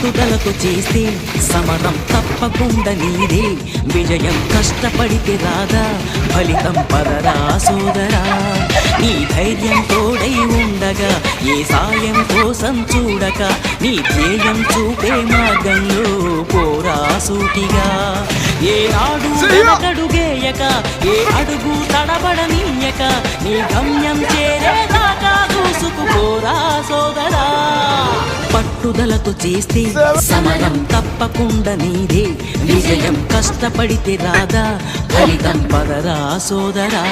పట్టుదలతో చేస్తే సమరం తప్పకుండా నీదే, విజయం కష్టపడితే రాదా ఫలితం పదరా సోదరా. నీ ధైర్యం తోడై ఉండగా ఏ సాయం కోసం చూడక, నీ ధ్యేయం చూపే మార్గంలో పోరా సూటిగా. ఏ ఆడు వెనకడుగేయక, ఏ అడుగు తడబడనీయక, నీ గమ్యం చేరేదాకా దూసుకుపోరా సోదరా. పట్టుదలతో చేస్తే సమరం తప్పకుండా నీదే, విజయం కష్టపడితే రాదా ఫలితం పదరా సోదరా.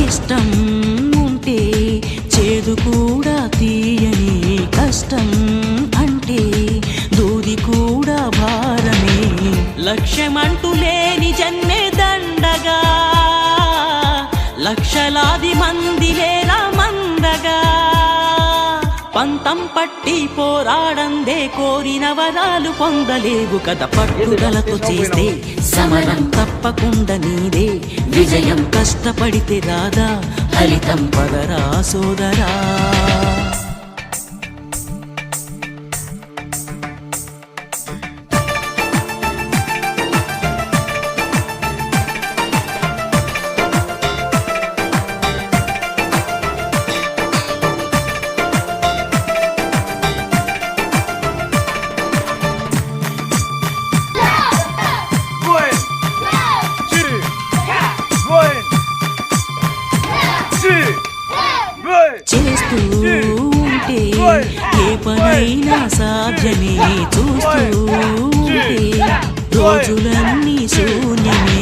ఇష్టం ఉంటే చేదు కూడా తీయని, కష్టం అంటే దూది కూడా భారమే. లక్ష్యమంటూ లేని జన్మే దండగా, లక్షలాది మంది లేరా మందగా. పంతం పట్టి పోరాడందే కోరిన వరాలు పొందలేవు కదా. పట్టుదలతో చేస్తే సమరం తప్పకుండా నీదే, విజయం కష్టపడితే రాదా ఫలితం పదరా సోదరా. చేస్తూ ఉంటే ఏ పనైనా సాధ్యమే, చూస్తూ ఉంటే రోజులన్నీ శూన్యమే.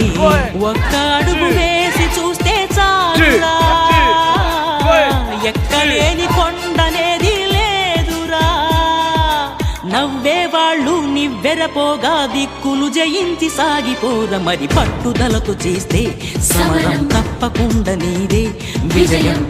ఒక్క అడుగు వేసి చూస్తే చాలురా, ఎక్కలేని కొండనేది లేదురా. నవ్వే వాళ్ళు నివ్వెరపోగా దిక్కులు జయించి సాగిపోర. మరి పట్టుదలతో చేస్తే సమరం తప్పకుండా నీదే, విజయం